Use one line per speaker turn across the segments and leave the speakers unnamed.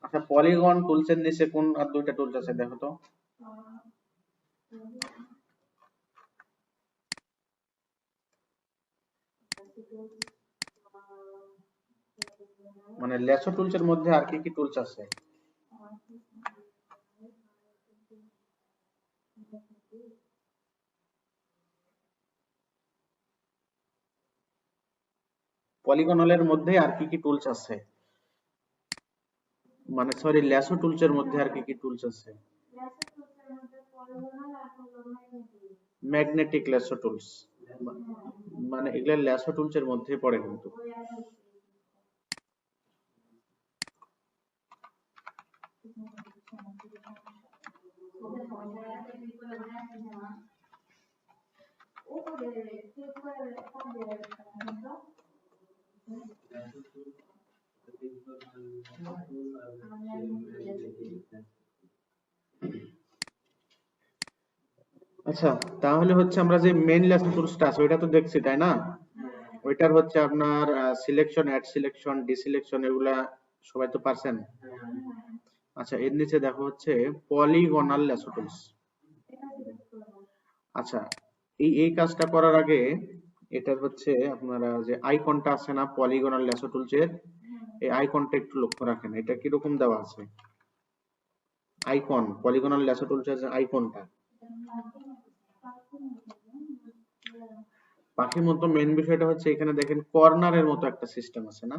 আচ্ছা, পলিগন টুলসের নিচে কোন আর দুইটা টুলস আছে দেখো তো। মানে লেসো টুলসের মধ্যে আর কি কি টুলস আছে? পলিগনালের মধ্যে আর কি কি টুলস আছে? মানে সরি, লেসো টুলসের মধ্যে আর কি কি টুলস আছে? ম্যাগনেটিক লেসো টুলস, মানে এগুলা লেসো টুলসের মধ্যে পড়ে কিন্তু। আচ্ছা, তাহলে হচ্ছে আমরা যে মেইন লেসো টুলসটা আছে ওইটা তো দেখছি তাই না? ওইটার হচ্ছে আপনার সিলেকশন, অ্যাড সিলেকশন, ডিসিলেকশন এগুলা সবাই তো পারছেন। আচ্ছা, এর নিচে দেখো হচ্ছে পলিগনাল লেসো টুলস। আচ্ছা, এই কাজটা করার আগে এটা হচ্ছে আপনারা যে আইকনটা আছে না পলিগনাল লেসো টুলসের, এই আইকনটা একটু লক্ষ্য রাখেন, এটা কিরকম দেওয়া আছে। আইকন পলিগনাল লেসো টুলসের যে আইকনটা, পাখির মতো মেইন বিষয়টা হচ্ছে এখানে দেখেন কর্নারের মতো একটা সিস্টেম আছে না।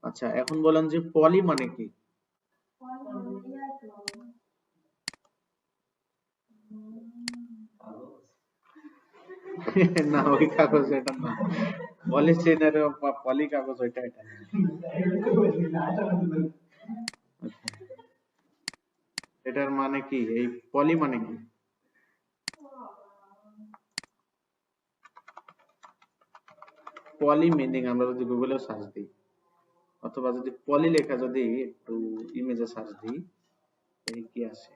আচ্ছা, এখন বলেন যে পলি মানে কি? না, ওই কাগজ এটা না। পলিথিনের বা পলি কাগজ ওইটা এটা না। এটার মানে কি, এই পলি মানে কি? পলি মিনিং আমরা যদি গুগলে সার্চ দিই, অথবা যদি পলি লেখা যদি একটু ইমেজে সার্চ দিই, এই কি আসে?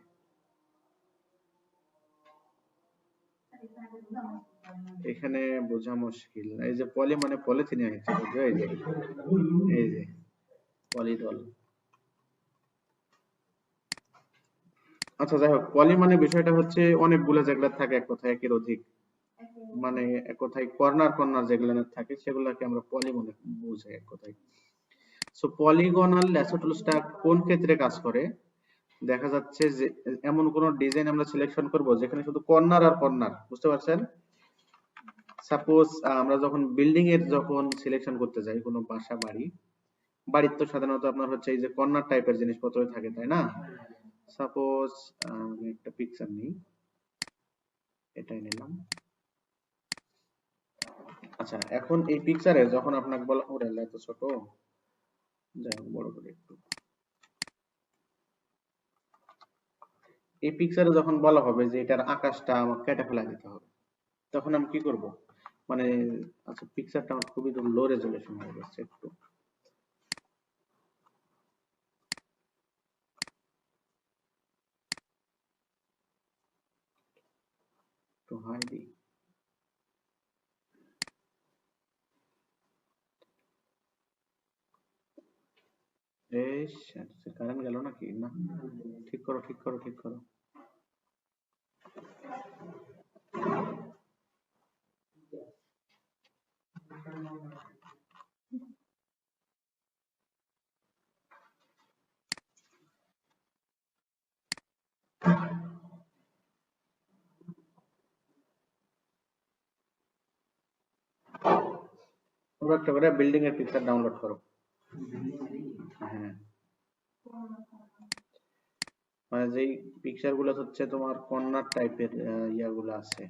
এখানে বোঝা মুশকিল। এই যে পলি মানে পলিথিনে হচ্ছে, বুঝছো? এই যে পলিডল। আচ্ছা, যাই হোক, পলি মানে বিষয়টা হচ্ছে অনেকগুলো যেগুলা থাকে এক কথায় একের অধিক, মানে এক কথায় কর্নার কর্নার যেগুলো থাকে সেগুলোকে আমরা পলি মনে বুঝাই এক কথায়। সো পলিগনাল ল্যাসো টুলসটা কোন ক্ষেত্রে কাজ করে? দেখা যাচ্ছে যে এমন কোন ডিজাইন আমরা সিলেকশন করব যেখানে শুধু কর্নার আর কর্নার, বুঝতে পারছেন? সাপোজ আমরা যখন বিল্ডিং এর যখন সিলেকশন করতে যাই কোনো বাসা বাড়ি, বাড়ির তো সাধারণত আপনার হচ্ছে এই যে কর্নার টাইপের জিনিসপত্র থাকে তাই না? সাপোজ আমি একটা পিকচার নিই, এটাই নিলাম। আচ্ছা, এখন এই পিকচারে যখন আপনাকে বলা, ওরে আল্লাহ, এত ছোট, যাই হোক বড় করে একটু। এই পিকচারে যখন বলা হবে যে এটার আকাশটা আমাকে কেটে ফেলা দিতে হবে, তখন আমি কি করব? মানে, আচ্ছা, পিকচারটা আমার খুবই লো রেজলিউশন হয়ে গেছে, একটু একটু হাই দিই। বেশ, কারেন্ট গেল নাকি? না, ঠিক করো, ঠিক করো, ঠিক করো। তোমরা একটা করে বিল্ডিং এর পিকচার ডাউনলোড করো। হ্যাঁ, মানে যেই পিকচার গুলো হচ্ছে তোমার কর্নার টাইপের ইয়াগুলো আছে।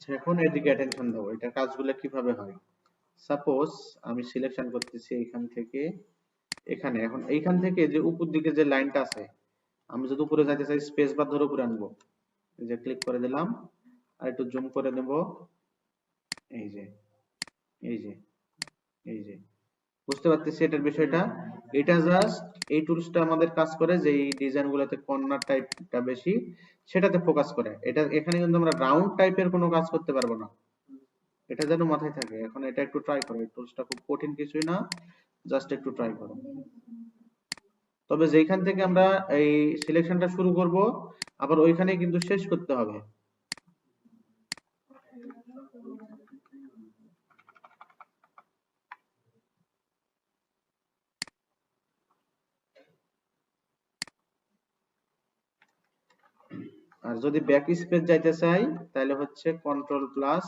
এখন এদিকে অ্যাটেনশন দাও, এটা কাজগুলো কিভাবে হয়। সাপোজ আমি সিলেকশন করতেছি এইখান থেকে এখানে, এখন এইখান থেকে যে উপর দিকে যে লাইনটা আছে, আমি যদি উপরে যাইতে চাই স্পেস বার ধরে উপরে আনবো, এই যে ক্লিক করে দিলাম, আর একটু জুম করে দেব, এই যে এই যে এই যে বুঝতে পারতেছি এটার বিষয়টা। এটা জাস্ট এই টুলসটা আমাদের কাজ করে যে এই ডিজাইন গুলোতে কর্নার টাইপটা বেশি সেটাতে ফোকাস করে। এটা এখানে কিন্তু আমরা রাউন্ড টাইপের কোনো কাজ করতে পারবো না, এটা যেন মাথায় থাকে। এখন এটা একটু ট্রাই করো, এই টুলসটা খুব কঠিন কিছুই না, জাস্ট একটু ট্রাই করো। তবে যেখান থেকে আমরা এই সিলেকশনটা শুরু করব, আবার ওইখানেই কিন্তু শেষ করতে হবে। আর যদি ব্যাক স্পেস যাইতে চাই তাহলে হচ্ছে কন্ট্রোল প্লাস,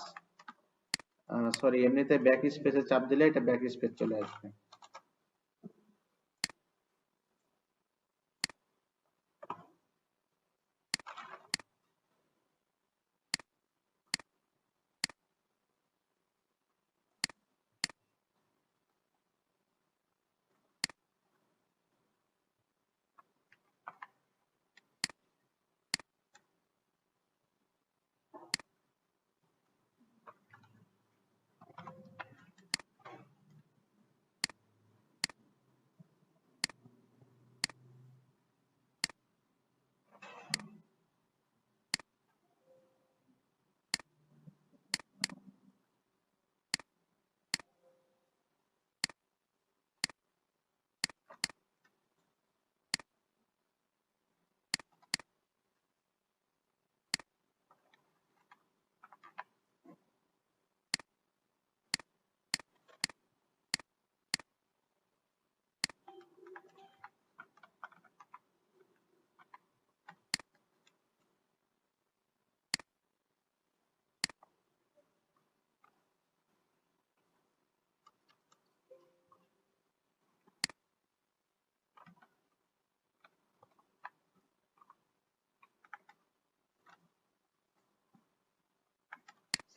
সরি, এমনিতে ব্যাক স্পেসে চাপ দিলে এটা ব্যাক স্পেস চলে আসবে।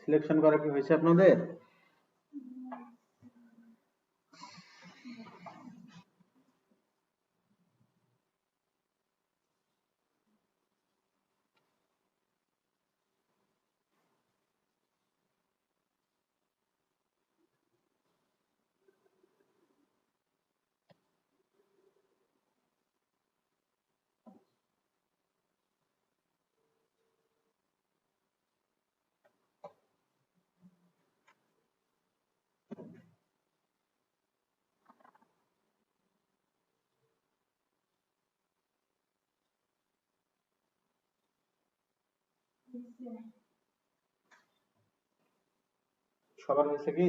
সিলেকশন করা কি হয়েছে আপনাদের? সবার হয়েছে কি?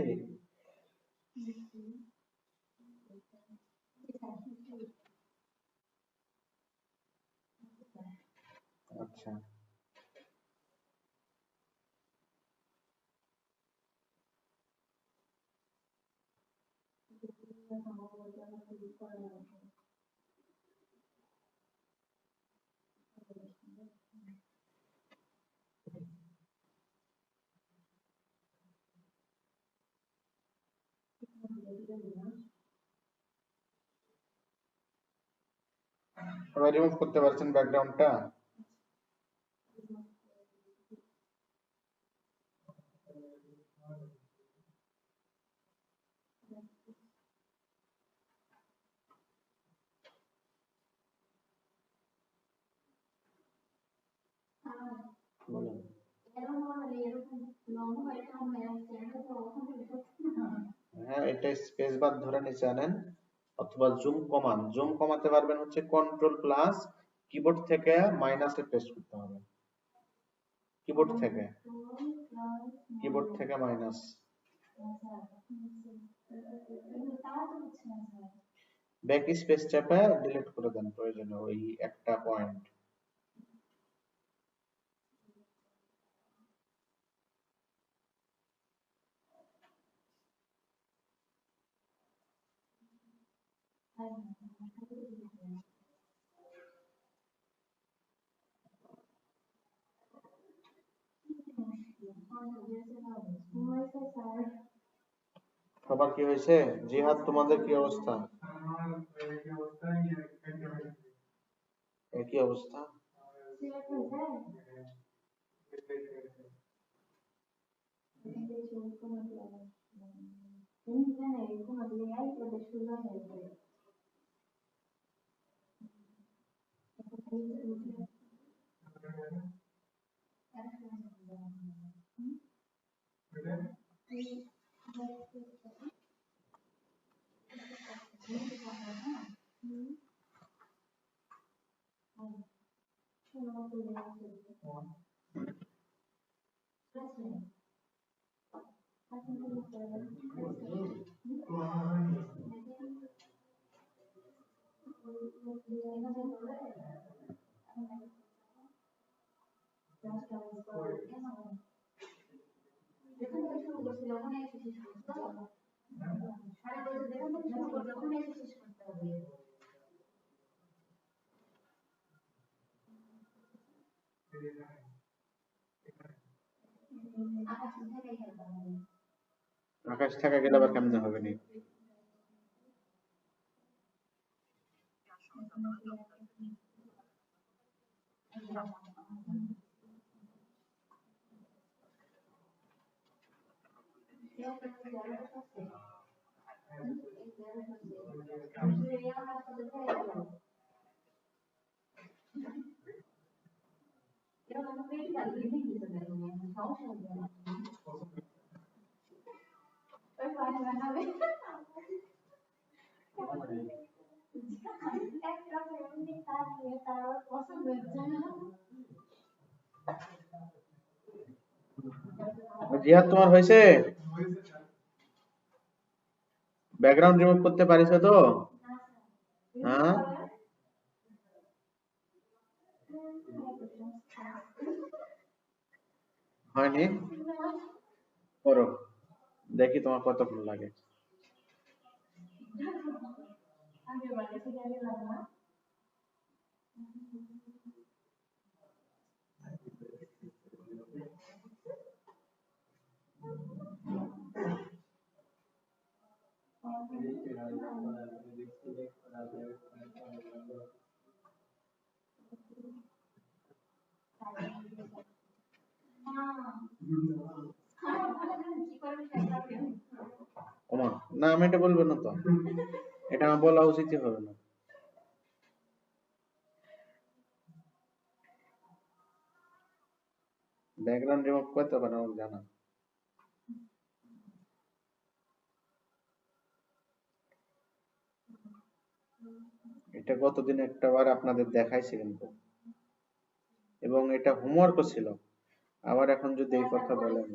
আচ্ছা, সবাই রিমুভ করতে পারছেন ব্যাকগ্রাউন্ডটা? বলেন। হ্যাঁ, এটা স্পেস বার ধরে নিচে আনেন, অথবা জুম কমান, জুম কমাতে পারবেন হচ্ছে কন্ট্রোল প্লাস, কিবোর্ড থেকে মাইনাসে প্রেস করতে হবে, কিবোর্ড থেকে, কিবোর্ড থেকে মাইনাস। ব্যাক স্পেস চাপে ডিলিট করে দেন প্রয়োজনে ওই একটা পয়েন্ট। সবার কি হয়েছে? জিহাদ, তোমাদের কি অবস্থা? একই অবস্থা। আকাশ থাকা গেলে আবার কেমনে হবে নি? জিহাদ, তোমার হয়েছে? ব্যাকগ্রাউন্ড রিমুভ করতে পারিছো তো? হ্যাঁ, হয়নি? করো, দেখি তোমার কতক্ষণ লাগে। ওমা, না আমি এটা বলবো না তো, এটা আমার বলা উচিতই হবে না। ব্যাকগ্রাউন্ড রিমুভ করতে পারো, আমার জানা। এটা গতদিন একটা বার আপনাদের দেখাইছি কিন্তু, এবং এটা হোমওয়ার্কও ছিল। আবার এখন যদি এই কথা বলেন,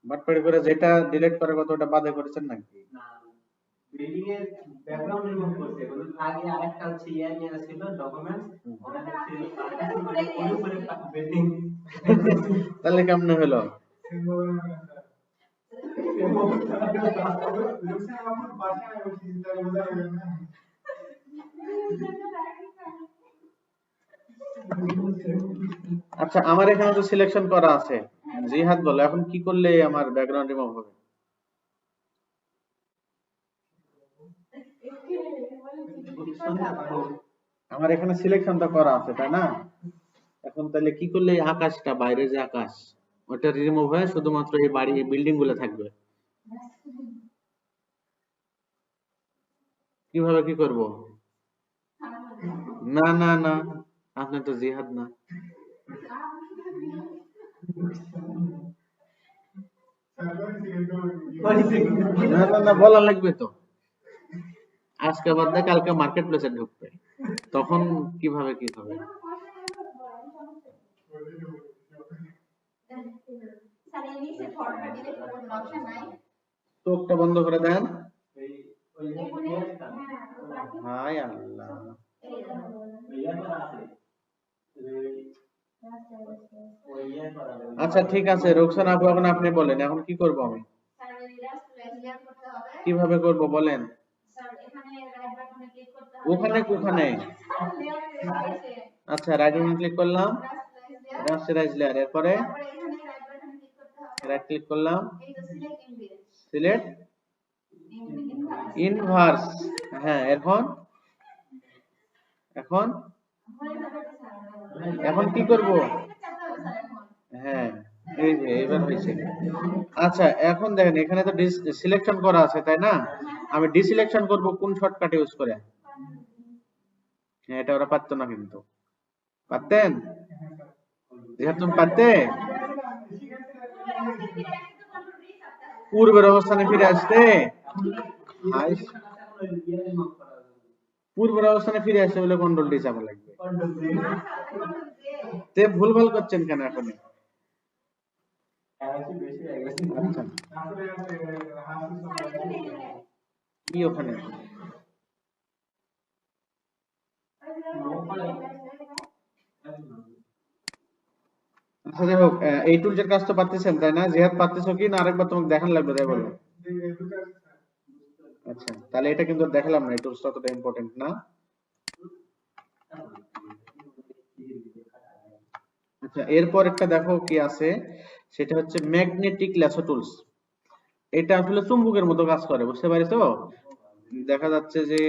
বাটপাড়ি করে যেটা ডিলিট করার কথা ওটা বাদে করেছেন নাকি?
বিল্ডিং এর ব্যাকগ্রাউন্ড রিমুভ করতে বলে আগে আরেকটা হচ্ছে ইয়ার নিয়ে ছিল ডকুমেন্টস, ওটা ছিল ওর উপরে বিল্ডিং।
তাহলে কেমনে হলো? আচ্ছা, আমার এখানে তো সিলেকশন করা আছে। জিহাদ বলো, এখন কি করলে আমার ব্যাকগ্রাউন্ড রিমুভ হবে? আমার এখানে সিলেকশনটা করা আছে, তাই না? এখন তাহলে কি করলে এই আকাশটা, বাইরে যে আকাশ, ওটা রিমুভ হয়ে শুধুমাত্র এই বাড়ি, এই বিল্ডিং গুলো থাকবে? কিভাবে কি করব? না না না, আপনি তো জিহাদ না। না না না, বলা লাগবে তো। আজকে বাদ দিয়ে কালকে মার্কেট প্লেসে ঢুকবে, তখন কিভাবে কি হবে? চোখটা বন্ধ করে দেন। হায় আল্লাহ। আচ্ছা ঠিক আছে, রোকসানা আপু, এখন আপনি বলেন, এখন কি করব আমি? কিভাবে করব বলেন? ওখানে কোখানে আচ্ছা রাইট বাটন ক্লিক করলাম, রাস্টারাইজ লেয়ার, এরপরে রাইট ক্লিক করলাম, সিলেক্ট ইনভার্স। হ্যাঁ এখন এখন এখন কি করব? হ্যাঁ এই যে এবার হয়েছে। আচ্ছা এখন দেখেন এখানে তো সিলেকশন করা আছে তাই না, আমি ডিসিলেকশন করব কোন শর্টকাট ইউজ করে। হ্যাঁ এটা ওরা পারতো না, কিন্তু পারতেন, যেহেতু তুমি পারতে পূর্বের অবস্থানে ফিরে আসতে, পূর্বের অবস্থানে ফিরে আসতে বলে কন্ট্রোল ডি চাপা লাগবে। তে ভুলভাল করছেন কেন এখন? আচ্ছা কি ওখানে আচ্ছা যাই হোক, এই টুলসের কাজ তো পারতেছেন তাই না? জিহাদ পারতেছো কি না আরেকবার তোমাকে দেখান লাগবে তাই বলো? আচ্ছা তাহলে এটা কিন্তু দেখালাম না, এই টুলসটা অতটা ইম্পর্টেন্ট না। আচ্ছা এরপর একটা দেখো কি আছে, সেটা হচ্ছে ম্যাগনেটিক ল্যাসো টুলস। এটা আসলে চুম্বকের মতো কাজ করে, বুঝতে পারিছো? দেখা যাচ্ছে যে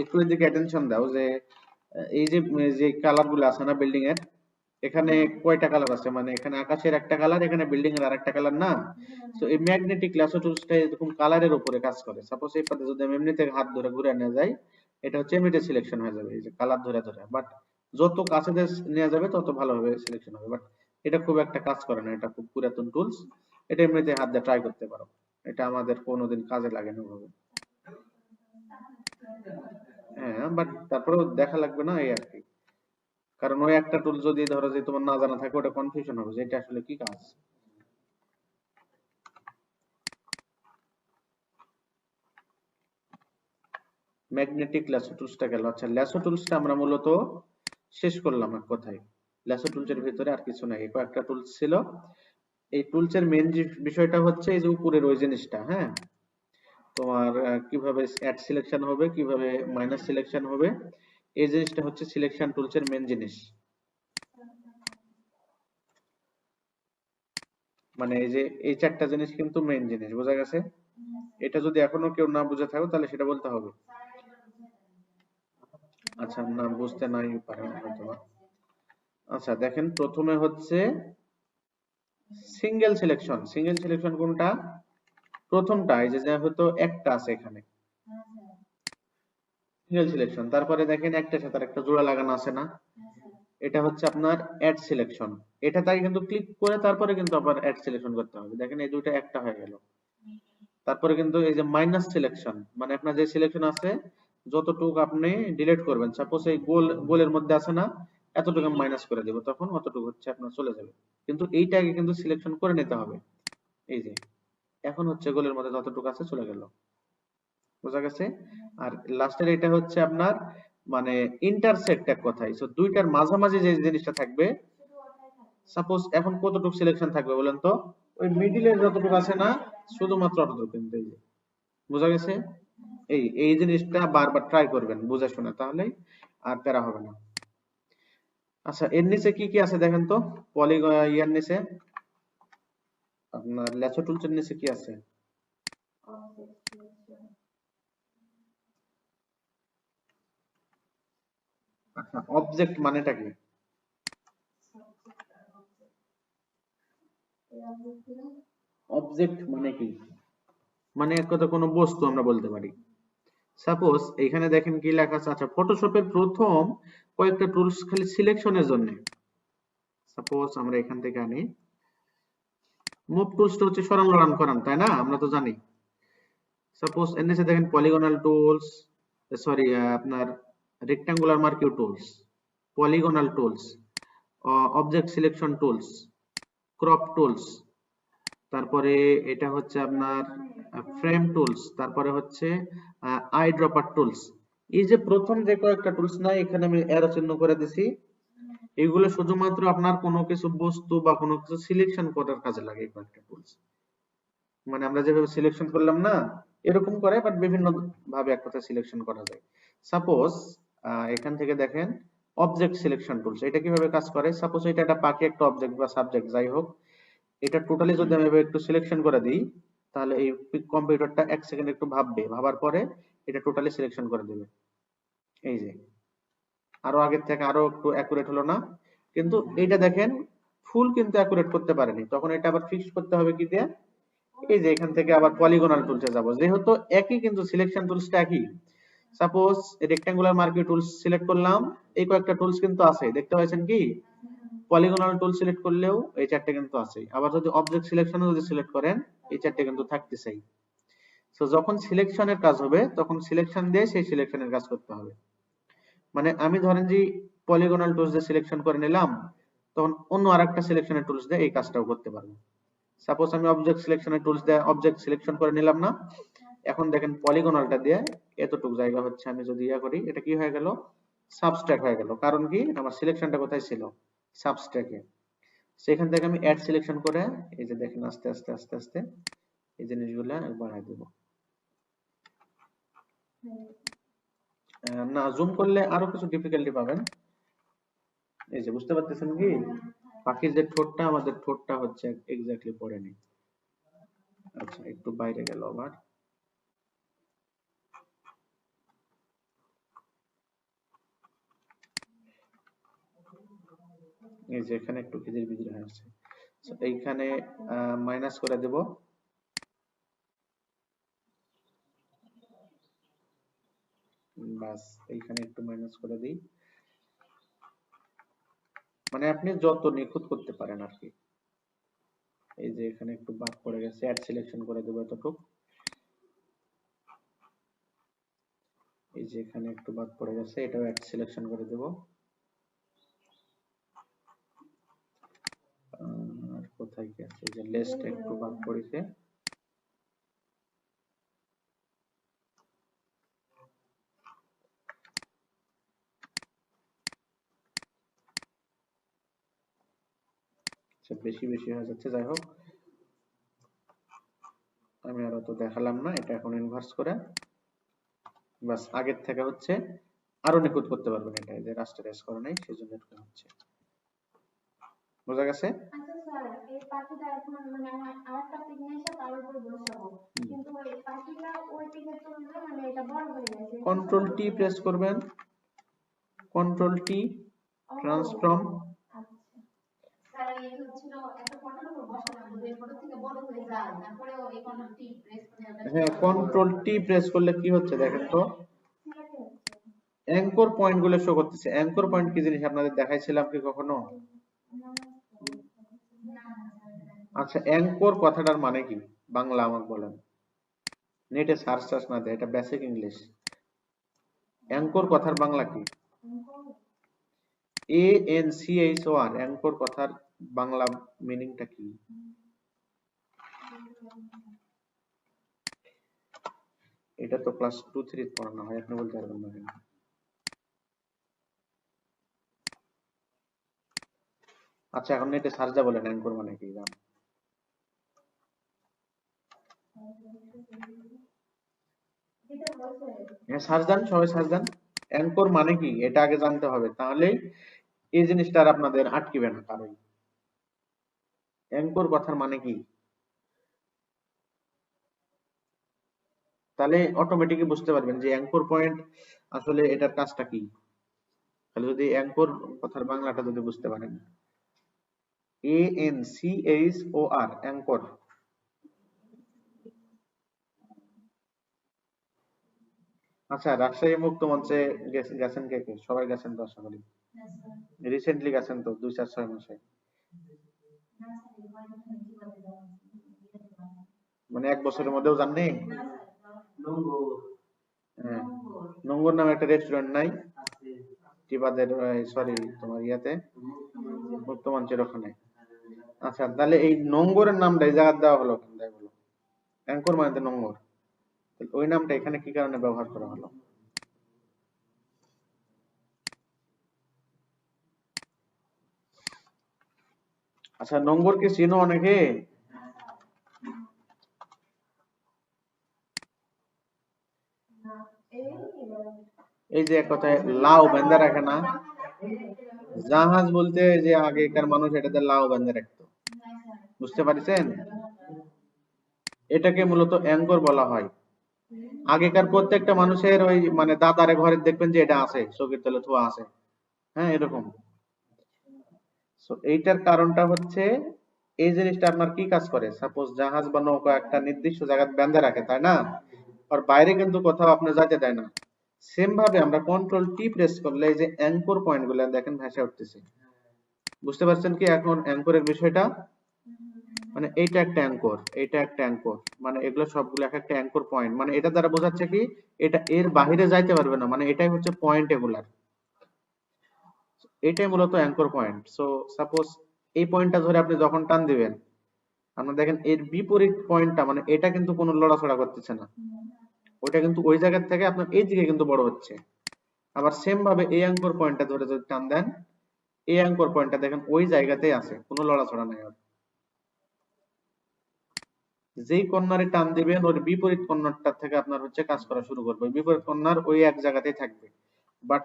একটু এদিকে অ্যাটেনশন দাও, যে এই যে যে কালার গুলো আছে না বিল্ডিং এর, এখানে কয়টা কালার আছে, মানে এখানে আকাশের একটা কালার, এখানে বিল্ডিং এর আরেকটা কালার না। তো এই ম্যাগনেটিক ল্যাসো টুলসটা এরকম কালারের উপরে কাজ করে। সাপোজ এই পাতে যদি আমি এমনিতে হাত ধরে ঘুরে নিয়ে যাই, এটা হচ্ছে এমনিতে সিলেকশন হয়ে যাবে এই যে কালার ধরে ধরে, বাট যত কাছে নেওয়া যাবে তত ভালোভাবে সিলেকশন হবে। বাট এটা খুব একটা কাজ করে না, এটা খুব পুরাতন টুলস, এটা এমনিতে হাত দিয়ে ট্রাই করতে পারো, এটা আমাদের কোনোদিন কাজে লাগে না ওভাবে। হ্যাঁ বাট তারপরেও দেখা লাগবে না এই আর কি, কারণ ওই একটা টুল যদি ধরো যে তোমার না জানা থাকে, ওটা কনফিউশন হবে যে এটা আসলে কি কাজ। ম্যাগনেটিক ল্যাসো টুলসটা গেল। আচ্ছা ল্যাসো টুলসটা আমরা মূলত শেষ করলাম এক কথায়। ল্যাসো টুলসের ভিতরে আর কিছু নাই, কয়েকটা টুলস ছিল। এই টুলসের মেইন বিষয়টা হচ্ছে এই যে উপরের ওই জিনিসটা, হ্যাঁ তোমার কিভাবে অ্যাড সিলেকশন হবে, কিভাবে মাইনাস সিলেকশন হবে, এই জিনিসটা হচ্ছে সিলেকশন টুলসের মেইন জিনিস। মানে এই যে এই চারটা জিনিস কিন্তু মেইন জিনিস, বোঝা গেছে? এটা যদি এখনো কেউ না বুঝে থাকো তাহলে সেটা বলতে হবে। আচ্ছা না বুঝতে নাই পারেন হয়তো। আচ্ছা দেখেন প্রথমে হচ্ছে সিঙ্গেল সিলেকশন। সিঙ্গেল সিলেকশন কোনটা? প্রথমটা, এই যে হয়তো একটা আছে এখানে, সিঙ্গেল সিলেকশন। তারপরে দেখেন একটার সাথে একটা জোড়া লাগানো আছে না, এটা হচ্ছে আপনার অ্যাড সিলেকশন। এটা তাই কিন্তু ক্লিক করে তারপরে কিন্তু আবার অ্যাড সিলেকশন করতে হবে। দেখেন এই দুইটা একটা হয়ে গেল। তারপরে কিন্তু এই যে মাইনাস সিলেকশন, মানে আপনার যে সিলেকশন আছে যতটুকু আপনি ডিলিট করবেন, সাপোজ এই গোলের মধ্যে আছে না, এতটুকু আমি মাইনাস করে দেব, তখন অতটুকু হচ্ছে আপনার চলে যাবে। কিন্তু এইটাকে কিন্তু সিলেকশন করে নিতে হবে। এই যে এখন হচ্ছে গোলের মধ্যে যতটুকু আছে চলে গেল, বোঝা গেছে? আর লাস্টের এটা হচ্ছে আপনার মানে ইন্টারসেক্ট এক কথায়, সো দুইটার মাঝামাঝি যে জিনিসটা থাকবে, সাপোজ এখন কতটুকু সিলেকশন থাকবে বলেন তো? ওই মিডিলের যতটুকু আছে না, শুধুমাত্র অতটুকু, কিন্তু এই যে বোঝা গেছে? এই এই জিনিসটা বারবার ট্রাই করবেন বুঝে শুনে, তাহলেই আর প্যারা হবে না। আচ্ছা এর নিচে কি কি আছে দেখেন তো, পলিগন ইয়ার নিচে আপনার ল্যাসো টুলসের নিচে কি আছে? আচ্ছা অবজেক্ট মানেটা কি? অবজেক্ট মানে কি? মানে এক কথা কোনো বস্তু আমরা বলতে পারি। সাপোজ এখানে দেখেন কি লেখা আছে। আচ্ছা ফটোশপের প্রথম কয়েকটা টুলস খালি সিলেকশনের জন্য। সাপোজ আমরা এখান থেকে আনি, মুভ টুলসটা হচ্ছে সরান লড়ান করান, তাই না? আমরা তো জানি। সাপোজ এর নিচে দেখেন পলিগনাল টুলস, সরি আপনার rectangular marquee tools, polygonal tools, object selection tools, crop tools, তারপরে এটা হচ্ছে আপনার ফ্রেম টুলস, তারপরে হচ্ছে আই ড্রপার টুলস। এই যে প্রথম যে কয়েকটা টুলস না, এখানে আমি অ্যারো চিহ্ন করে দিছি, এগুলো শুধুমাত্র আপনার কোনো কিছু বস্তু বা কোনো কিছু সিলেকশন করার কাজে লাগে এই কয়েকটা টুলস। মানে আমরা যেভাবে সিলেকশন করলাম না, এরকম করে, বাট বিভিন্ন ভাবে এক কথা সিলেকশন করা যায়। সাপোজ এখান থেকে দেখেন অবজেক্ট সিলেকশন টুলস, এটা কিভাবে কাজ করে। সাপোজ এটা একটা পাখি, একটা অবজেক্ট বা সাবজেক্ট যাই হোক, এটা টোটালি যদি আমি এভাবে একটু সিলেকশন করে দিই, তাহলে এই কম্পিউটারটা 1 সেকেন্ড একটু ভাববে, ভাবার পরে এটা টোটালি সিলেকশন করে দেবে। এই যে আরো আগের থেকে আরো একটু অ্যাকুরেট হলো না? কিন্তু এইটা দেখেন ফুল কিন্তু অ্যাকুরেট করতে পারেনি, তখন এটা আবার ফিক্স করতে হবে কি দিয়ে? এই যে এখান থেকে আবার পলিগনাল টুলসে যাব, যেহেতু একই কিন্তু সিলেকশন টুলসটা একই। Suppose rectangular marking tools select করলাম, এই কয়েকটা টুলস কিন্তু আছে, দেখতে পাচ্ছেন কি? পলিগনাল টুল সিলেক্ট করলেও এই চারটে কিন্তু আছে, আবার যদি অবজেক্ট সিলেকশনও যদি সিলেক্ট করেন এই চারটে কিন্তু থাকতেছেই। সো যখন সিলেকশনের কাজ হবে তখন সিলেকশন দিয়ে সেই সিলেকশনের কাজ করতে হবে। মানে আমি ধরেন যে পলিগনাল টুলস দিয়ে সিলেকশন করে নিলাম, তখন অন্য আরেকটা সিলেকশনের টুলস দিয়ে এই কাজটাও করতে পারবো। সাপোজ আমি অবজেক্ট সিলেকশনের টুলস দিয়ে অবজেক্ট সিলেকশন করে নিলাম না, এখন দেখেন পলিগনালটা দিয়ে এতটুকু জায়গা হচ্ছে, আমি যদি ইয়া করি এটা কি হয়ে গেল? সাবস্ট্রাক্ট হয়ে গেল। কারণ কি? আমার সিলেকশনটা কোথায় ছিল? সাবস্ট্রাকে। সেখান থেকে আমি অ্যাড সিলেকশন করে এই যে দেখেন আস্তে আস্তে আস্তে আস্তে এই জিনিসগুলো বাড়াই দেব। না, জুম করলে আরো কিছু ডিফিকাল্টি পাবেন। এই যে বুঝতে পারতেছেন কি? পাখির যে ঠোঁটটা, আমাদের ঠোঁটটা হচ্ছে এক্স্যাক্টলি পড়েনি। আচ্ছা, একটু বাইরে গেল আবার। এই যে এখানে একটু খিজির বিজির হয়ে আছে, এইখানে মাইনাস করে দেব। বাস, এইখানে একটু মাইনাস করে দিই, মানে আপনি যত নিখুঁত করতে পারেন আর কি। এই যে এখানে একটু বাদ পড়ে গেছে, অ্যাড সিলেকশন করে দেবো এতটুকু। এই যে এখানে একটু বাদ পড়ে গেছে, এটাও অ্যাড সিলেকশন করে দেব। আর কোথায় গেছে? এই যে লেসটা একটু বাদ পড়েছে। বেশি বেশি হয়ে যাচ্ছে, যাই হোক আমি আর অত দেখালাম না। এটা এখন ইনভার্স করে বাস আগের থেকে হচ্ছে আরো নিখুঁত করতে পারবেন। এটা যে রাস্টারাইজ করে নাই সেজন্য এটা হচ্ছে। বোঝা গেছে?
আচ্ছা স্যার, এই পাখিটা এখন মানে আমার আরেকটা পিক নিয়ে এসে তার উপর বসাবো, কিন্তু ওই পাখিটা ওই পিকে তুললে মানে এটা বড় হয়ে গেছে,
কন্ট্রোল টি প্রেস করবেন, কন্ট্রোল টি ট্রান্সফর্ম।
স্যার এই হচ্ছিল একটা ফটোর উপর বসালাম, যদি এই ফটো থেকে বড় হয়ে যায় তারপরে ওই কন্ট্রোল টি প্রেস করে
হ্যাঁ, কন্ট্রোল টি প্রেস করলে কি হচ্ছে দেখেন তো, অ্যাঙ্কর পয়েন্ট গুলো শো করতেছে। অ্যাঙ্কর পয়েন্ট কি জিনিস আপনাদের দেখাইছিলাম কি কখনো? আচ্ছা, অ্যাঙ্কর কথাটার মানে কি বাংলা আমাকে বলেন। নেটে সার্চ টার্চ না দেয়, এটা বেসিক ইংলিশ। অ্যাঙ্কর কথার বাংলা কি? ANCHOR, অ্যাঙ্কর কথার বাংলা মিনিংটা কি? এটা তো ক্লাস 2-3 পড়ানো হয়, আপনি বলতে পারবেন না কেন? আচ্ছা, এখন নেটে সার্চ দা বলেন অ্যাঙ্কর মানে কি জান? হ্যাঁ, সার্চ দেন, সবাই সার্চ দেন। অ্যাঙ্কর মানে কি এটা আগে জানতে হবে, তাহলেই এই জিনিসটা আর আপনাদের আটকিবে না কারণ। অ্যাঙ্কর কথার মানে কি? তাহলে অটোমেটিকই বুঝতে পারবেন যে অ্যাঙ্কর পয়েন্ট আসলে এটার কাজটা কি। তাহলে যদি অ্যাঙ্কর কথার বাংলাটা যদি বুঝতে পারেন, ANCHOR, অ্যাঙ্কর। আচ্ছা, রাজশাহী মুক্ত মঞ্চে গেছেন কে কে? সবাই গেছেন তো আশা করি। রিসেন্টলি গেছেন তো 2-4-6 মাসে? মানে 1 বছরের মধ্যেও যাননি? হ্যাঁ, নোংর নামে একটা রেস্টুরেন্ট নাই টিবাদের, সরি তোমার ইয়াতে মুক্ত মঞ্চের ওখানে? আচ্ছা, তাহলে এই নোংরের নামটা এই জায়গায় দেওয়া হলো কেন তাই বলো? অ্যাঙ্কর মানে তো নোংর, ওই নামটা এখানে কি কারণে ব্যবহার করা হলো? আচ্ছা, নোংর কি চিনো অনেকে? এই যে এক কথায় লাউ বেঁধে রাখে না, জাহাজ বলতে যে আগেকার মানুষ এটাতে লাউ বেঁধে রাখতো, বুঝতে পারছেন? এটাকে মূলত অ্যাঙ্কর বলা হয়। আগেকার প্রত্যেকটা মানুষের ওই মানে দাদারে ঘরে দেখবেন যে এটা আছে, চৌকির তলে ধোয়া আছে, হ্যাঁ এরকম। So, এইটার কারণটা হচ্ছে এই জিনিসটা আপনার কি কাজ করে, সাপোজ জাহাজ বা নৌকা একটা নির্দিষ্ট জায়গায় বেঁধে রাখে, তাই না? আর বাইরে কিন্তু কোথাও আপনি যাইতে দেয় না। সেম ভাবে আমরা কন্ট্রোল টি প্রেস করলে এই যে অ্যাঙ্কর পয়েন্ট গুলো দেখেন ভেসে উঠতেছে। বুঝতে পারছেন কি এখন অ্যাঙ্করের বিষয়টা? মানে এইটা একটা অ্যাঙ্কর, এইটা একটা অ্যাঙ্কর, মানে এগুলো সবগুলো এক একটা অ্যাঙ্কর পয়েন্ট, মানে এটা দ্বারা বোঝাচ্ছে কি এটা এর বাইরে যাইতে পারবে না, মানে এটাই হচ্ছে পয়েন্ট এগুলার, এটাই মূলত অ্যাঙ্কর পয়েন্ট। সো সাপোজ এই পয়েন্টটা ধরে আপনি যখন টান দিবেন, আপনারা দেখেন এর বিপরীত পয়েন্টটা মানে এটা কিন্তু কোনো লড়াচড়া করতেছে না, ওইটা কিন্তু ওই জায়গা থেকে আপনার এই দিকে কিন্তু বড় হচ্ছে। আবার সেম ভাবে এই অ্যাঙ্কর পয়েন্টটা ধরে যদি টান দেন, এই অ্যাঙ্কর পয়েন্টটা দেখেন ওই জায়গাতেই আছে, কোনো লড়াচড়া নাই আর। যেই কর্নারে টান দিবেন ওর বিপরীত কর্নারটা থেকে আপনার হচ্ছে কাজ করা শুরু করবে, বিপরীত কর্নার ওই এক জায়গাতেই থাকবে। বাট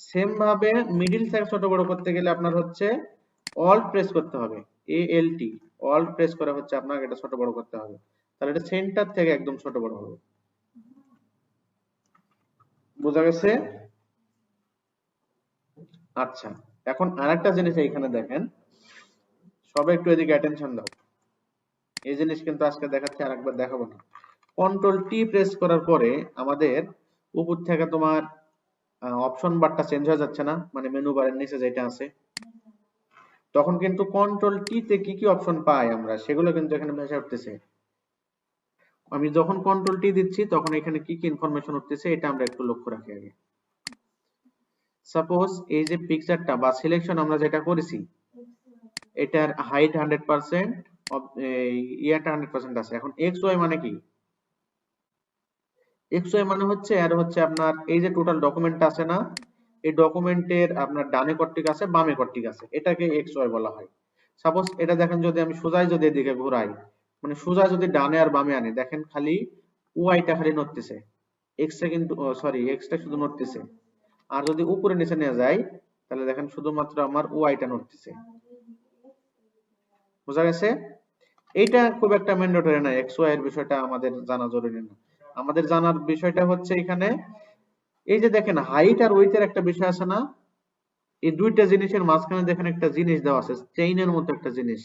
সেম ভাবে মিডিল থেকে ছোট বড় করতে গেলে আপনার হচ্ছে অল্ট প্রেস করতে হবে, ALT, অল্ট প্রেস করে হচ্ছে আপনাকে এটা ছোট বড় করতে হবে, তাহলে এটা সেন্টার থেকে একদম ছোট বড় হবে। বোঝা গেছে? আচ্ছা, এখন আরেকটা জিনিস এইখানে দেখেন, সবাই একটু এদিকে অ্যাটেনশন দাও। এই জিনিস কিন্তু আজকে দেখাচ্ছি, আরেকবার দেখাবো না। কন্ট্রোল টি প্রেস করার পরে আমাদের উপর থেকে তোমার অপশন বারটা চেঞ্জ হয়ে যাচ্ছে না, মানে মেনু বারের নিচে যেটা আছে, তখন কিন্তু কন্ট্রোল টি তে কি কি অপশন পাই আমরা সেগুলো কিন্তু এখানে ভেসে উঠতেছে। আমি যখন কন্ট্রোল টি দিচ্ছি তখন এখানে কি কি ইনফরমেশন উঠতেছে এটা আমরা একটু লক্ষ্য রাখি আগে। সাপোজ এই যে পিকচারটা বা সিলেকশন আমরা যেটা করেছি, এটার হাইট 100%, ইয়াটা 100% আছে। এখন এক্স ওয়াই মানে কি? এক্স ওয়াই মানে হচ্ছে আর হচ্ছে আপনার এই যে টোটাল ডকুমেন্টটা আছে না, এই ডকুমেন্টের আপনার ডানে কর্টিক আছে বামে কর্টিক আছে, এটাকে এক্স ওয়াই বলা হয়। সাপোজ এটা দেখেন যদি আমি সোজাই যদি এদিকে ঘোরাই, মানে সোজা যদি ডানে আর বামে আনি, দেখেন খালি ওয়াইটা খালি নড়তেছে, এক্স এ কিন্তু সরি এক্সটা শুধু নড়তেছে। আর যদি উপরে নিচে নিয়ে যাই তাহলে দেখেন শুধুমাত্র আমার ওয়াইটা নড়তেছে। বোঝা গেছে? এইটা খুব একটা ম্যান্ডেটরি না, এক্স ওয়াই এর বিষয়টা আমাদের জানা জরুরি না। আমাদের জানার বিষয়টা হচ্ছে এখানে এই যে দেখেন হাইট আর ওয়েটের একটা বিষয় আছে না, এই দুইটা জিনিসের মাঝখানে দেখেন একটা জিনিস দেওয়া আছে, চেইনের মতো একটা জিনিস,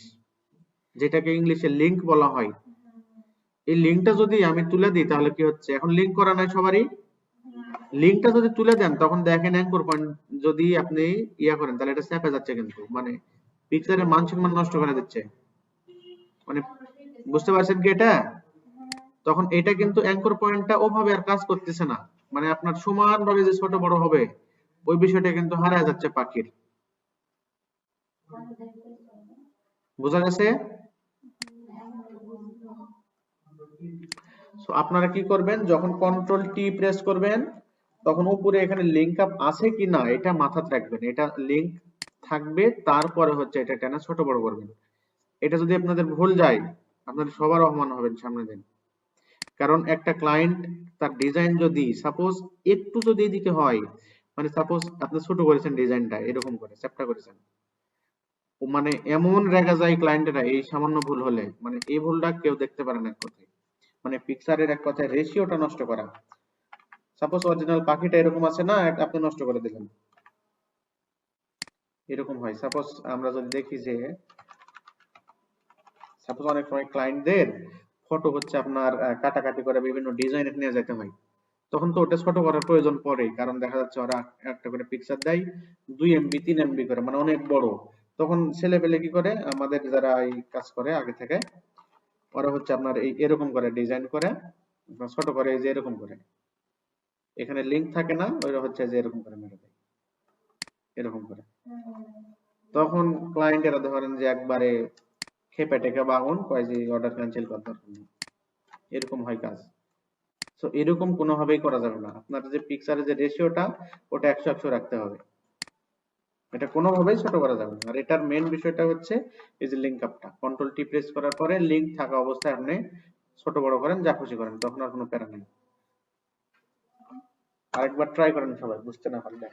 যেটাকে ইংলিশে লিংক বলা হয়। এই লিংকটা যদি আমি তুলে দিই তাহলে কি হচ্ছে, এখন লিংক করা নাই সবারই, লিংকটা যদি তুলে দেন তখন দেখেন অ্যাঙ্কর পয়েন্ট যদি আপনি ইয়া করেন তাহলে এটা চেপে যাচ্ছে, কিন্তু মানে পিকচারের মান নষ্ট করে দিচ্ছে, মানে বুঝতে পারছেন কি এটা? তখন এটা কিন্তু অ্যাঙ্কর পয়েন্টটা ওভাবে আর কাজ করতেছে না, মানে আপনার সমানভাবে যে ছোট বড় হবে ওই বিষয়টা কিন্তু হারিয়ে যাচ্ছে পাখির। বোঝা গেছে? সো আপনারা কি করবেন, যখন কন্ট্রোল টি প্রেস করবেন তখন উপরে এখানে লিংক আপ আছে কি না এটা মাথায় রাখবেন, এটা লিংক থাকবে, তারপরে হচ্ছে এটা টেনে ছোট বড় করবেন। এটা যদি আপনাদের ভুল যায় আপনাদের সবার অপমান হবেন সামনের দিন। কারণ একটা ক্লায়েন্ট তার ডিজাইন যদি সাপোজ একটু যদি এদিকে হয়, মানে সাপোজ আপনি ছোট করেছেন ডিজাইনটা এরকম করে চ্যাপ্টা করেছেন, ও মানে এমন রেগে যায় ক্লায়েন্টেরা এই সামান্য ভুল হলে, মানে এই ভুলটা কেউ দেখতে পারে না এক কথায়, মানে পিকচারের এক কথায় রেশিওটা নষ্ট করা। সাপোজ অরিজিনাল পাখিটা এরকম আছে না, আপনি নষ্ট করে দিলেন, এরকম হয়। সাপোজ আমরা যদি দেখি যে সাপোজ অনেক সময় ক্লায়েন্টদের ফটো হচ্ছে আপনার কাটাকাটি করে বিভিন্ন ডিজাইন নিয়ে যেতে হয়, তখন তো ওটা ছোট করার প্রয়োজন পড়ে, কারণ দেখা যাচ্ছে ওরা একটা করে পিকচার দেয় 2 MB 3 MB করে, মানে অনেক বড়। তখন ছেলে পেলে কি করে, আমাদের যারা এই কাজ করে আগে থেকে, ওরা হচ্ছে আপনার এই এরকম করে ডিজাইন করে ছোট করে, এই যে এরকম করে, এখানে লিংক থাকে না, ওইটা হচ্ছে যে এরকম করে মেরে দেয়, এরকম করে। তখন ক্লায়েন্টেরা ধরেন যে একবারে খেপে টেকে বাগুন কয় যে অর্ডার ক্যান্সেল কর দরকার নেই, এরকম হয় কাজ। সো এরকম কোনোভাবেই করা যাবে না, আপনার যে পিকচারের যে রেশিওটা ওটা 100-100 রাখতে হবে, এটা কোনোভাবেই ছোট করা যাবে না। আর এটার মেইন বিষয়টা হচ্ছে এই যে লিংক আপটা, কন্ট্রোল টি প্রেস করার পরে লিংক থাকা অবস্থায় আপনি ছোট বড় করেন যা খুশি করেন, তখন আর কোনো প্যারা নেই। আরেকবার ট্রাই করেন সবাই, বুঝতে না পারলে।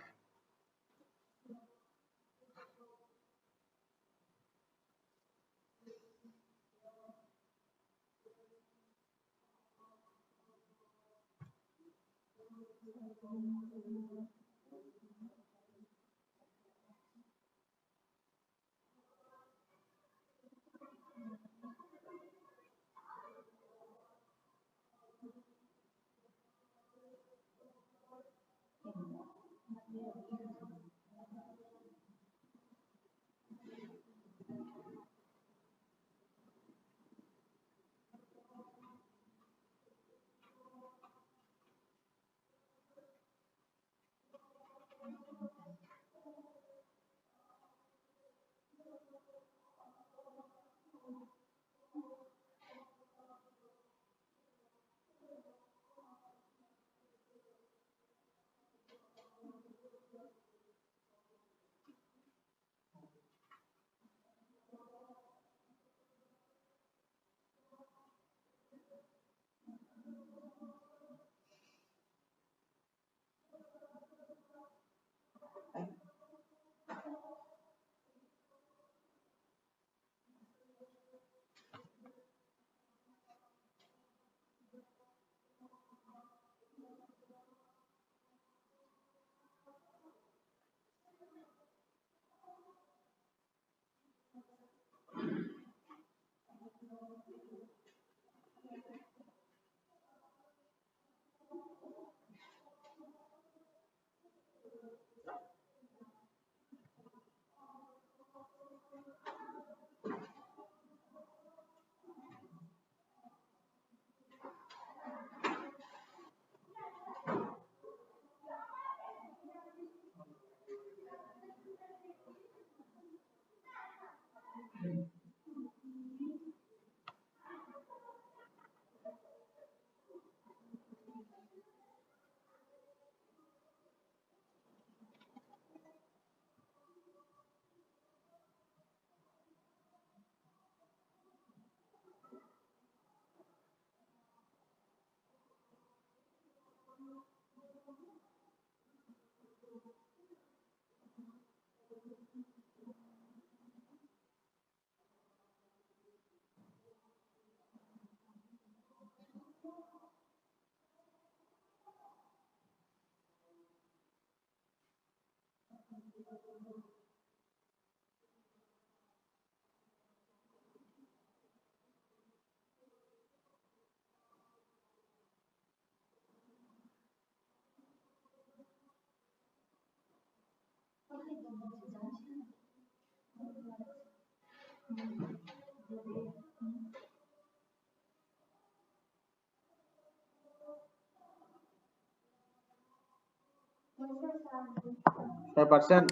সবাই পারছেন?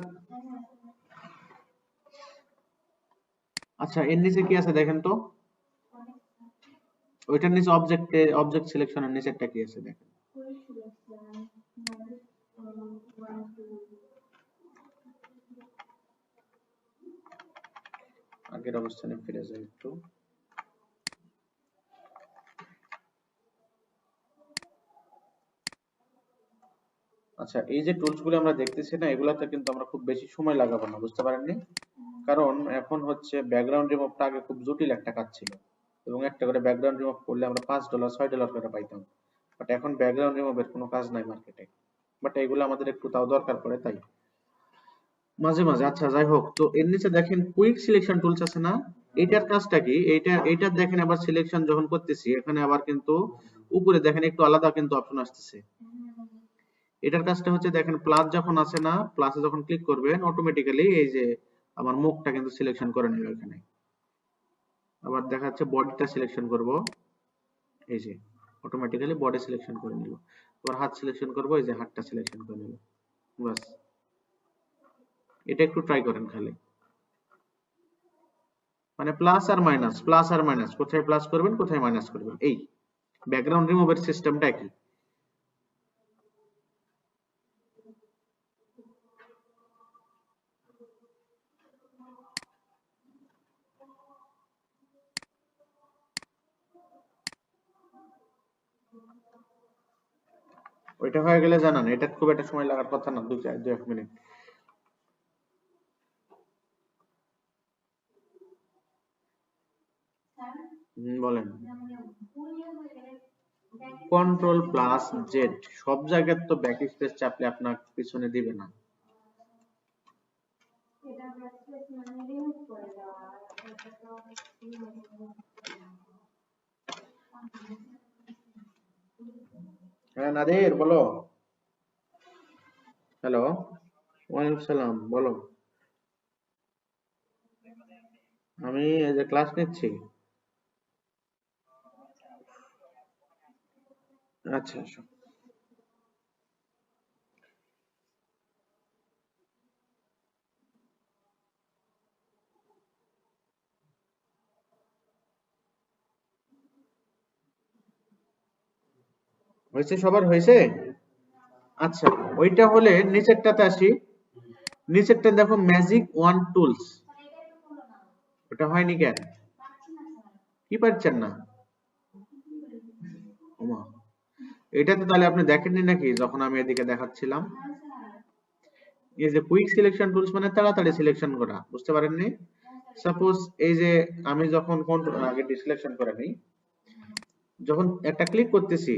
আচ্ছা, এর নিচে কি আছে দেখেন তো। ওইটার নিচে অবজেক্ট সিলেকশনের নিচেরটা কি আছে দেখেন। আগের অবস্থানে ফিরে যাই একটু। আচ্ছা, এই যে টুলস গুলো আমরা দেখতেছি না, এগুলাতে কিন্তু আমরা খুব বেশি সময় লাগাবো না, বুঝতে পারেননি? কারণ এখন হচ্ছে ব্যাকগ্রাউন্ড রিমুভটা আগে খুব জটিল একটা কাজ ছিল, এবং একটা করে ব্যাকগ্রাউন্ড রিমুভ করলে আমরা $5 $6 করে পাইতাম। বাট এখন ব্যাকগ্রাউন্ড রিমুভের কোনো কাজ নাই মার্কেটে, বাট এগুলো আমাদের একটু তাও দরকার পড়ে, তাই মাঝে মাঝে। আচ্ছা, যাই হোক, তো এর নিচে দেখেন কুইক সিলেকশন টুলস আছে না, এটার কাজটা কি? এইটার দেখেন আবার সিলেকশন যখন করতেছি, এখানে আবার কিন্তু উপরে দেখেন একটু আলাদা কিন্তু অপশন আসতেছে। এটার কাজটা হচ্ছে দেখেন, প্লাস যখন আছে না, প্লাসে যখন ক্লিক করবেন অটোমেটিক্যালি এই যে আমার মুখটা কিন্তু সিলেকশন করে নিল এখানে। আবার দেখা যাচ্ছে বডিটা সিলেকশন করব, এই যে অটোমেটিক্যালি বডি সিলেকশন করে নিল। আবার হাত সিলেকশন করব, এই যে হাতটা সিলেকশন করে নিল। বাস, এটা একটু ট্রাই করেন খালি। মানে প্লাস আর মাইনাস, কোথায় প্লাস করবেন কোথায় মাইনাস করবেন, এই ব্যাকগ্রাউন্ড রিমুভের সিস্টেমটা কি। ওইটা হয়ে গেলে জানান, এটা খুব একটা সময় লাগার কথা না, 2-1 মিনিট। বলেন। Ctrl+Z, সব জায়গায় তো ব্যাক স্পেস চাপলে আপনার পিছনে দিবে না। হ্যাঁ নাদির বলো। হ্যালো, ওয়ালাইকুম সালাম, বলো। আমি এই যে ক্লাস নিচ্ছি। আচ্ছা আসো। হয়েছে, সবার হয়েছে? আচ্ছা, ওইটা হলে নিচেরটাতে আসি। নিচেরটা দেখো ম্যাজিক ওয়ান টুলস, ওটা হয়নি কেন? কি পারছেন না? ওমা, এটা তো তাহলে আপনি দেখেননি নাকি যখন আমি এদিকে দেখাচ্ছিলাম? এই যে কুইক সিলেকশন টুলস মানে তাড়াতাড়ি সিলেকশন করা, বুঝতে পারেননি? সাপোজ এই যে আমি যখন আগে সিলেকশন করে নিই, যখন একটা ক্লিক করতেছি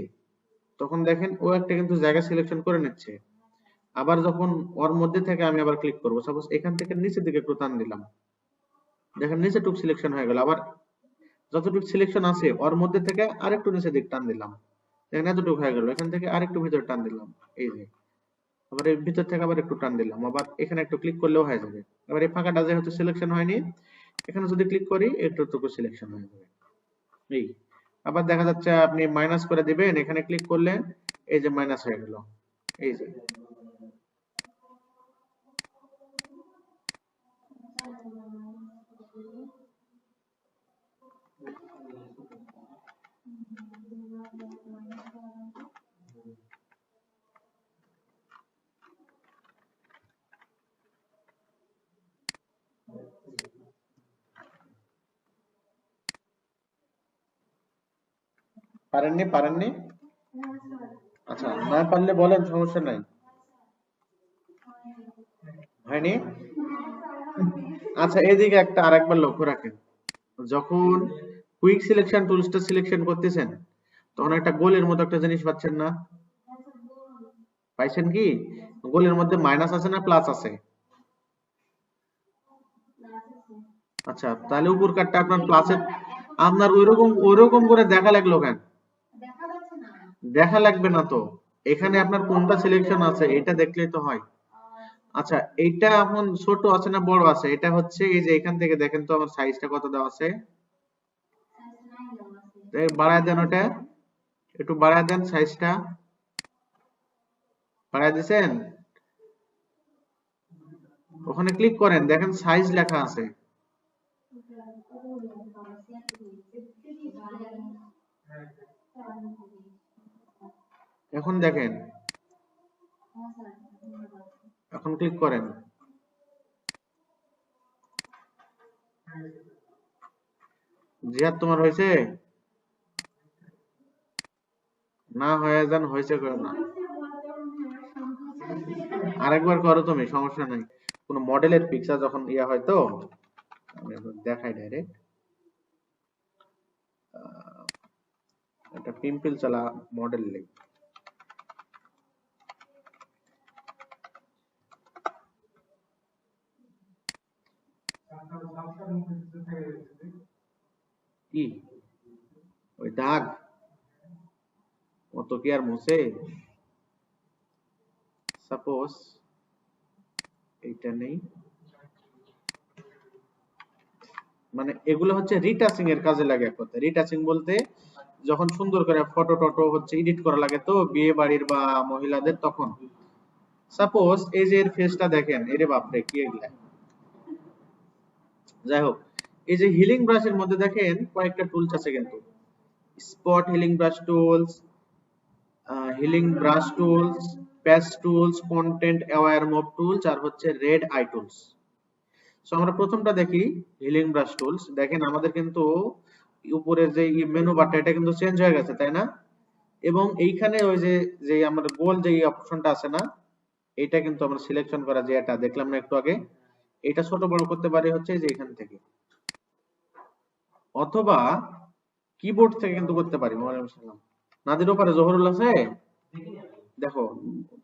তখন দেখেন ও একটা কিন্তু জায়গা সিলেকশন করে নিচ্ছে। আবার যখন ওর মধ্যে থেকে আমি আবার ক্লিক করব, সাপোজ এখান থেকে নিচের দিকে একটু টান দিলাম, দেখেন নিচেটুক সিলেকশন হয়ে গেল। আবার যতটুকু সিলেকশন আছে ওর মধ্যে থেকে আরেকটু নিচের দিক টান দিলাম, দেখেন এতটুকু হয়ে গেল। এখান থেকে আরেকটু ভিতরে টান দিলাম, এই যে আবার এই ভিতর থেকে আবার একটু টান দিলাম, আবার এখানে একটু ক্লিক করলেও হয়ে যাবে। এবার এই ফাঁকাটা যেহেতু সিলেকশন হয়নি, এখানে যদি ক্লিক করি একটু সিলেকশন হয়ে যাবে। এই আবার দেখা যাচ্ছে আপনি মাইনাস করে দিবেন, এখানে ক্লিক করলে এই যে মাইনাস হয়ে গেল, এই যে। পারেননি? আচ্ছা, না পারলে বলেন, সমস্যা নাই। হয়নি? আচ্ছা, এদিকে একটা আরেকবার লক্ষ্য রাখেন, যখন কুইক সিলেকশন টুলসটা সিলেকশন করতেছেন তখন একটা গোলের মতো একটা জিনিস পাচ্ছেন না? পাইছেন কি? গোলের মধ্যে মাইনাস আছে না প্লাস আছে? আচ্ছা, তাহলে উপর কাটটা আপনার প্লাসের, আপনার ওইরকম করে দেখা লাগলো কেন? দেখা লাগবে না তো, এখানে আপনার কোনটা সিলেকশন আছে এটা দেখলেই তো হয়। আচ্ছা, এইটা এখন ছোট আছে না বড় আছে? এটা হচ্ছে এই যে এখান থেকে দেখেন তো আমার সাইজটা কত দেওয়া আছে, বাড়ায় দেন, ওটা একটু বাড়ায় দেন, সাইজটা বাড়ায় দিছেন? ওখানে ক্লিক করেন, দেখেন সাইজ লেখা আছে। এখন দেখেন, এখন ক্লিক করেন। জিহাদ তোমার হয়েছে? না হয়ে যান, হয়েছে করো না, আরেকবার করো তুমি, সমস্যা নাই। কোন মডেলের পিকচার যখন ইয়া হয় তো আমি দেখাই ডাইরেক্ট। একটা পিম্পল চালা মডেল নেই, কি ওই দাগ অত কি আর মুছে? সাপোজ এইটা নেই, মানে এগুলো হচ্ছে রিটাচিং এর কাজে লাগে। এক কথা রিটাচিং বলতে যখন সুন্দর করে ফটো টটো হচ্ছে এডিট করা লাগে তো বিয়ে বাড়ির বা মহিলাদের, তখন সাপোজ এই যে এর ফেসটা দেখেন, এরে বাপরে কি এগুলা। যাই হোক, এই যে হিলিং ব্রাশের মধ্যে দেখেন কয়েকটা টুলস আছে কিন্তু, spot healing brush tools, healing brush tools, patch tools, content aware move tools, আর হচ্ছে রেড আই টুলস। সো আমরা প্রথমটা দেখি হিলিং ব্রাশ টুলস। দেখেন আমাদের কিন্তু উপরের যে মেনু বারটা এটা কিন্তু চেঞ্জ হয়ে গেছে, তাই না? এবং এইখানে ওই যে যে আমার গোল যে অপশনটা আছে না, এটা কিন্তু আমরা সিলেকশন করা যে এটা দেখলাম না একটু আগে, এটা ছোট বড় করতে পারি হচ্ছে যে এখান থেকে, অথবা কিবোর্ড থেকে কিন্তু করতে পারি। ওয়ালাইকুম সালাম। নাদির ওপারে জহরুল আছে,
দেখিনি আমি।
দেখো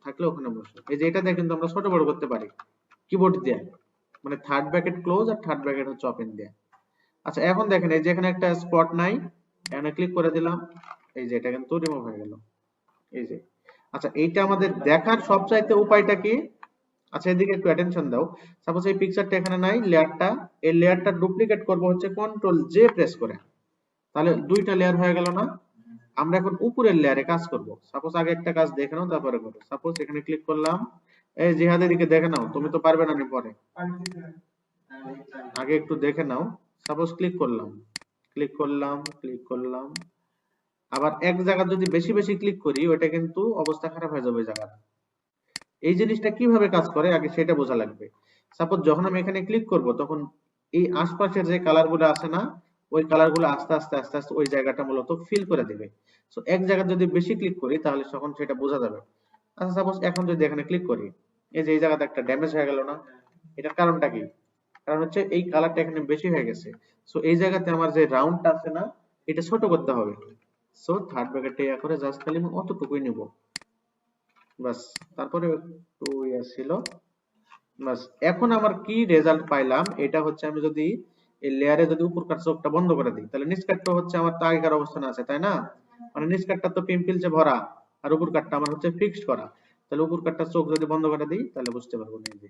থাকলে ওখানে বসো। এই যে এটা দিয়ে কিন্তু আমরা ছোট বড় করতে পারি কিবোর্ড দিয়ে, মানে থার্ড ব্র্যাকেট ক্লোজ আর থার্ড ব্র্যাকেট হচ্ছে ওপেন দিয়ে। আচ্ছা এখন দেখেন এই যে এখানে একটা স্পট নাই, এখানে ক্লিক করে দিলাম, এই যে এটা কিন্তু রিমুভ হয়ে গেল। এই যে আচ্ছা এইটা আমাদের দেখার সবচাইতে উপায়টা কি? আচ্ছা এদিকে একটু অ্যাটেনশন দাও। সাপোজ এই পিকচারটা এখানে নাই, লেয়ারটা, এই লেয়ারটা ডুপ্লিকেট করব হচ্ছে কন্ট্রোল জে প্রেস করে, তাহলে দুইটা লেয়ার হয়ে গেল না? আমরা এখন উপরের লেয়ারে কাজ করব। সাপোজ আগে একটা কাজ দেখে নাও তারপরে করো। সাপোজ এখানে ক্লিক করলাম, এই জিহাদের দিকে দেখে নাও, তুমি তো পারবে না নি পরে, আগে একটু দেখে নাও। সাপোজ ক্লিক করলাম, ক্লিক করলাম, ক্লিক করলাম, আবার এক জায়গা যদি বেশি বেশি ক্লিক করি ওটা কিন্তু অবস্থা খারাপ হয়ে যাবে জায়গা। এই জিনিসটা কিভাবে কাজ করে আগে সেটা বোঝা লাগবে। সাপোজ যখন আমি এখানে ক্লিক করব তখন এই আশপাশের যে কালারগুলো আছে না, ওই কালারগুলো আস্তে আস্তে আস্তে আস্তে ওই জায়গাটা মূলত ফিল করে দিবে। সো এক জায়গা যদি বেশি ক্লিক করি তাহলে তখন সেটা বোঝা যাবে। আচ্ছা সাপোজ এখন যদি এখানে ক্লিক করি, এই যে এই জায়গাতে একটা ড্যামেজ হয়ে গেল না, এটার কারণটা কি? কারণ হচ্ছে এই কালারটা এখানে বেশি হয়ে গেছে। সো এই জায়গাতে আমার যে রাউন্ডটা আছে না, এটা ছোট করতে হবে। সো থার্ড ব্র্যাকেটে ইয়া করে জাস্ট খালি আমি অতটুকুই নিব, বাস। তারপরে একটু ইয়া ছিল, বাস। এখন আমার কি রেজাল্ট পাইলাম, এটা হচ্ছে আমি যদি এই লেয়ারে যদি উপরকার চোখটা বন্ধ করে দিই তাহলে নিচকাটটা হচ্ছে আমার তো আগেকার অবস্থানে আছে, তাই না? মানে নিচকাটটা তো পিম্পলসে ভরা আর উপরকাটটা আমার হচ্ছে ফিক্সড করা। তাহলে উপরকাটটা চোখ যদি বন্ধ করে দিই তাহলে বুঝতে পারবো না এই যে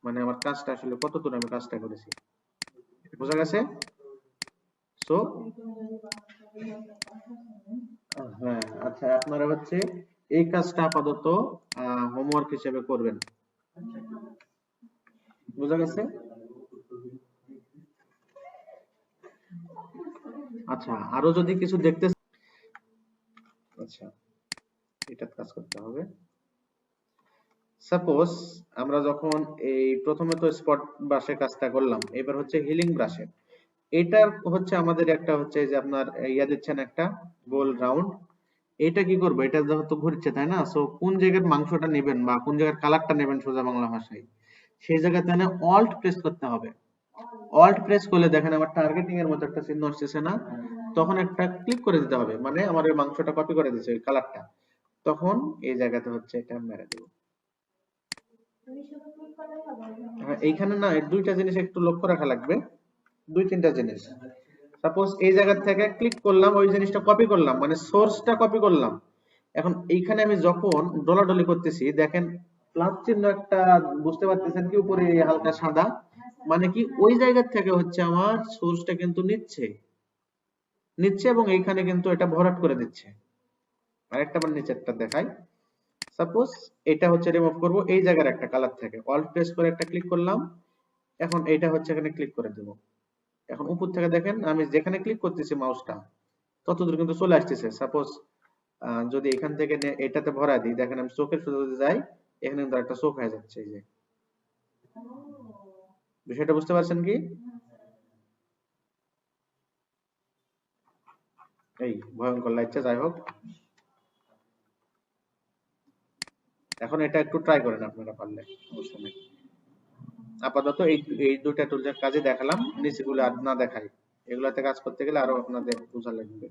মানে আমার কাজটা আসলে কতদূর আমি কাজটা করেছি। বোঝা গেছে? সো হ্যাঁ, আচ্ছা আপনারা হচ্ছে এই কাজটা আপাতত হোমওয়ার্ক হিসেবে করবেন। বোঝা গেছে? আচ্ছা আরো যদি কিছু দেখতে, আচ্ছা এটা কাজ করতে হবে। সাপোজ আমরা যখন এই প্রথমে তো স্পট ব্রাশের কাজটা করলাম, এবার হচ্ছে হিলিং ব্রাশের। এটা হচ্ছে আমাদের একটা হচ্ছে যে আপনার ইয়া দিচ্ছেন একটা গোল রাউন্ড, এটা কি করবো, এটা যেহেতু ঘুরছে তাই না, সো কোন জায়গার মাংসটা নেবেন বা কোন জায়গার কালারটা নেবেন সোজা বাংলা ভাষায়, সেই জায়গাতে অল্ট প্রেস করতে হবে। অল্ট প্রেস করলে দেখেন আমার টার্গেটিং এর মতো একটা চিহ্ন আসছে না, তখন একটা ক্লিক করে দিতে হবে, মানে আমার ওই মাংসটা কপি করে দিচ্ছে ওই কালারটা, তখন এই জায়গাতে হচ্ছে এটা মেরে দেব।
তুমি শুধু ক্লিক করলেই হবে?
হ্যাঁ এইখানে না এর দুইটা জিনিস একটু লক্ষ্য রাখা লাগবে, দুই তিনটা জিনিস। সাপোজ এই জায়গা থেকে ক্লিক করলাম, ওই জিনিসটা কপি করলাম, মানে সোর্সটা কপি করলাম। এখন এইখানে আমি যখন ডলাডলি করতেছি দেখেন প্লাস চিহ্ন একটা, বুঝতে পারতেছেন কি উপরে হালকা সাদা, মানে কি ওই জায়গা থেকে হচ্ছে আমার সোর্সটা কিন্তু নিচ্ছে নিচ্ছে এবং এইখানে কিন্তু এটা ভরাট করে দিচ্ছে। আরেকটা বার নিচেরটা দেখাই। সাপোজ এটা হচ্ছে রিমুভ করব, এই জায়গার একটা কালার থেকে অল্ট প্রেস করে একটা ক্লিক করলাম, এখন এইটা হচ্ছে এখানে ক্লিক করে দেব। এখন উপর থেকে দেখেন আমি যেখানে ক্লিক করতেছি মাউসটা ততদূর কিন্তু চলে আসতেছে। সাপোজ যদি এখান থেকে এটাতে ভরা দিই, দেখেন আমি চোখের শুধু যদি যাই এখানে কিন্তু একটা চোখ হয়ে যাচ্ছে। এই যে বিষয়টা বুঝতে পারছেন কি? এই ভয়ঙ্কর লাগছে, যাই হোক এখন এটা একটু ট্রাই করেন আপনারা পারলে, সমস্যা নেই। আপাতত এই এই দুইটা টুলসের কাজে দেখালাম, নিচেগুলো আর না দেখাই, এগুলাতে কাজ করতে গেলে আরো আপনাদের বোঝা লাগবে।